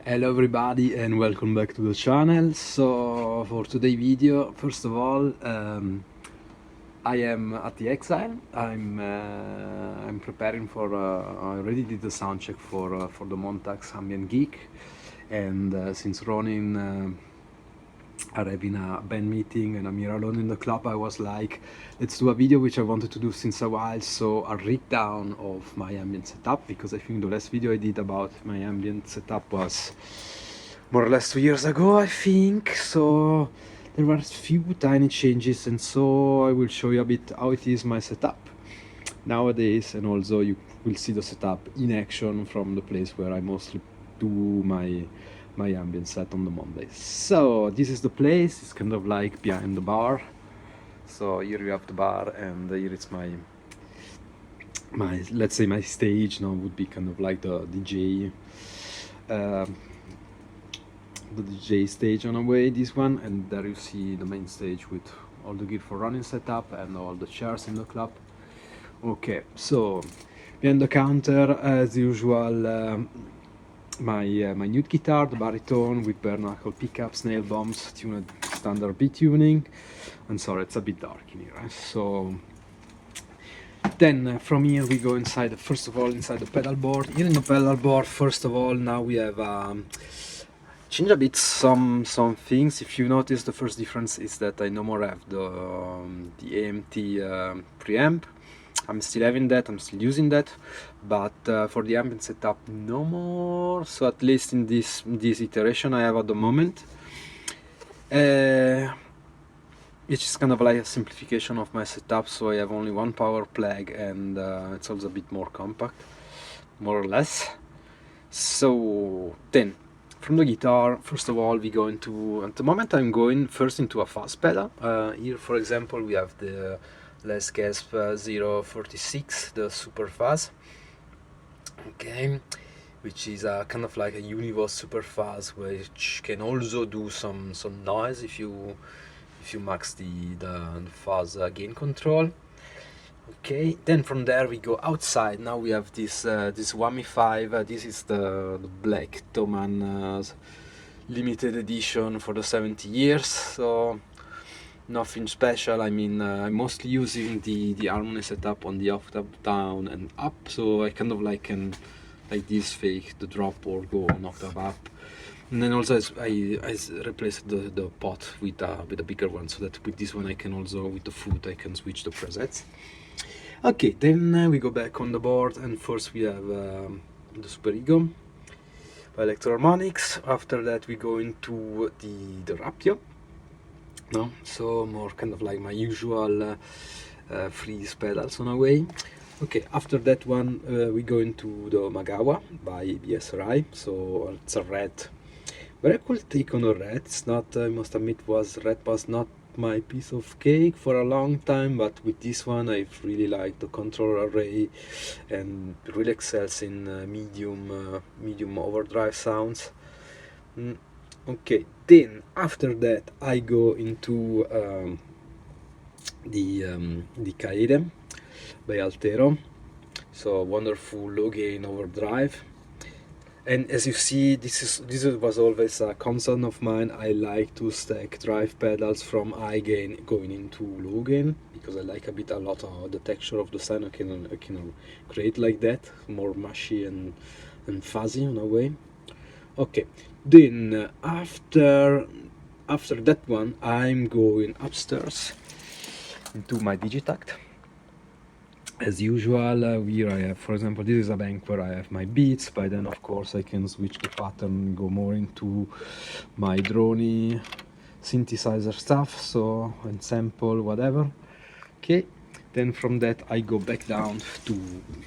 Hello everybody and welcome back to the channel. So for today's video, first of all, I am at the Exile. I'm preparing for I already did the sound check for the Montags Ambient Geek, and since Ronin are having a band meeting and I'm here alone in the club, I was like, let's do a video which I wanted to do since a while, so a rig down of my ambient setup, because I think the last video I did about my ambient setup was more or less 2 years ago, I think. So there were a few tiny changes, and so I will show you a bit how it is my setup nowadays, and also you will see the setup in action from the place where I mostly do my ambient set on the Mondays. So this is the place. It's kind of like behind the bar. So here you have the bar, and here it's my let's say my stage. Now would be kind of like the DJ stage on a way, this one, and there you see the main stage with all the gear for running setup and all the chairs in the club. Okay, so behind the counter, as usual, my Nude guitar, the Baritone, with bare knuckle pickups, nail bombs, tuned standard B tuning. And sorry, it's a bit dark in here. So then from here we go inside. First of all, inside the pedal board. Here in the pedal board, first of all, now we have changed a bit some things. If you notice, the first difference is that I no more have the AMT preamp. I'm still having that, I'm still using that, but for the ambient setup no more. So at least in this iteration I have at the moment, which is kind of like a simplification of my setup. So I have only one power plug, and it's also a bit more compact, more or less. So then from the guitar, first of all, we go into, at the moment I'm going first into a fuzz pedal. Here for example we have the Lastgasp 046, the Sooperfuzz, okay, which is a kind of like a Universe Sooperfuzz, which can also do some noise if you max the fuzz gain control. Okay, then from there we go outside. Now we have this Whammy 5. This is the Black Toman limited edition for the 70 years. So nothing special. I mean, I'm mostly using the harmony setup on the octave down and up, so I kind of like can like this fake the drop or go an octave up. And then also I replaced the pot with a bigger one, so that with this one I can also, with the foot, I can switch the presets. Okay, then we go back on the board, and first we have the Superego by Electroharmonics. After that we go into the Raptio. No, so more kind of like my usual freeze pedals on a way. Okay, after that one we go into the Magawa by BSRI. So it's a red, very cool take on a red. It's not, I must admit, red was not my piece of cake for a long time, but with this one I really like the control array, and really excels in medium overdrive sounds. Okay, then after that I go into the Kaede by Altero. So wonderful low gain overdrive. And as you see, this was always a concern of mine. I like to stack drive pedals from high gain going into low gain, because I like a lot of the texture of the sound. I can create like that, more mushy and fuzzy in a way. Okay, then after that one I'm going upstairs into my Digitech. As usual, here I have, for example, this is a bank where I have my beats. By then of course I can switch the pattern and go more into my drone synthesizer stuff, so, and sample whatever. Okay, then from that I go back down to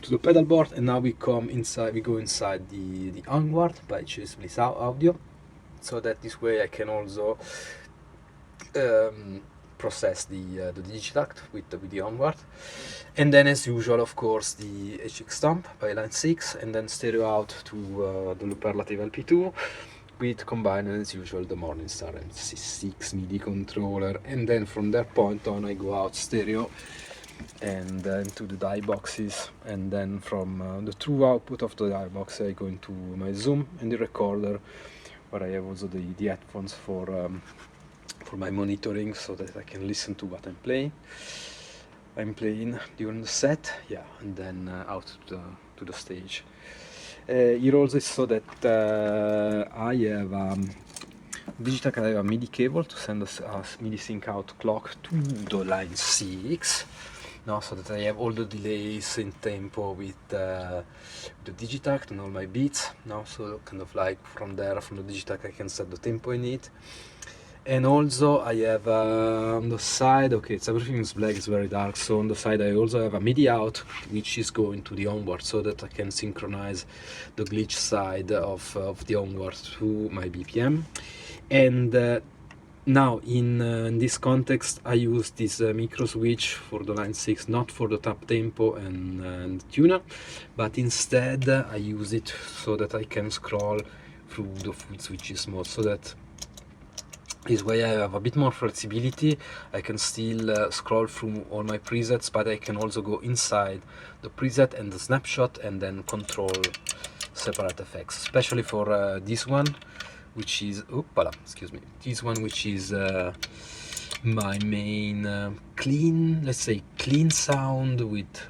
the pedal board, and now we go inside the Onward by Bliss Audio, so that this way I can also process the Digitech with the Onward. And then as usual, of course, the HX Stomp by Line6, and then stereo out to the Looperlative LP2 with combined, as usual, the Morningstar MC6 MIDI controller. And then from that point on I go out stereo and into the die boxes, and then from the true output of the die box I go into my Zoom and the recorder, where I have also the headphones for my monitoring, so that I can listen to what I'm playing during the set, yeah, and then out to the stage. Here also so that I have Digitech, I have a MIDI cable to send us a MIDI sync out clock to the Line6, no, so that I have all the delays in tempo with the Digitech and all my beats, no, so kind of like from the Digitech I can set the tempo in it. And also I have on the side, okay, everything is black, it's very dark, so on the side I also have a MIDI out which is going to the Onward, so that I can synchronize the glitch side of the Onward to my BPM. And now in this context I use this micro switch for the Line6, not for the tap tempo and tuner, but instead I use it so that I can scroll through the full switches mode, so that this way I have a bit more flexibility. I can still scroll through all my presets, but I can also go inside the preset and the snapshot and then control separate effects, especially for this one, which is, this one which is my main clean, let's say clean sound with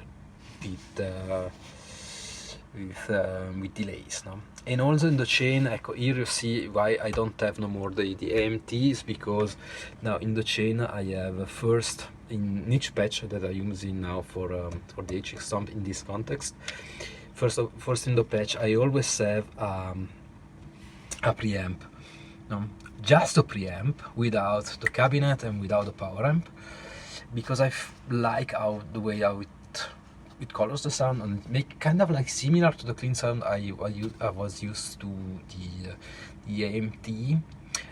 delays, no? And also in the chain, here you see why I don't have no more the AMTs, because now in the chain I have first in each patch that I'm using now for the HX Stomp in this context. First in the patch I always have a preamp, no? Just a preamp without the cabinet and without the power amp, because I like the way how it colors the sound and make kind of like similar to the clean sound I was used to the AMT,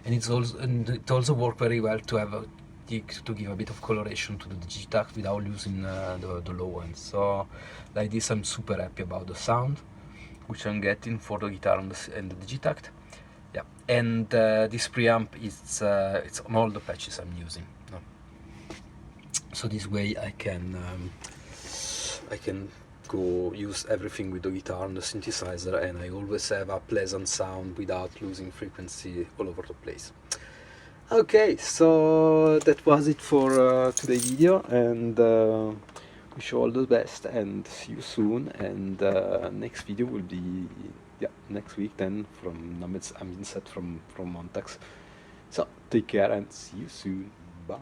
and it also worked very well to have to give a bit of coloration to the Digitech without losing the low end. So like this I'm super happy about the sound which I'm getting for the guitar and the Digitech. Yeah, and this preamp it's on all the patches I'm using, no? So this way I can go use everything with the guitar and the synthesizer, and I always have a pleasant sound without losing frequency all over the place. Okay, so that was it for today's video, and wish you all the best and see you soon. And next video will be next week then from Ambient set from Montags. So take care and see you soon. Bye.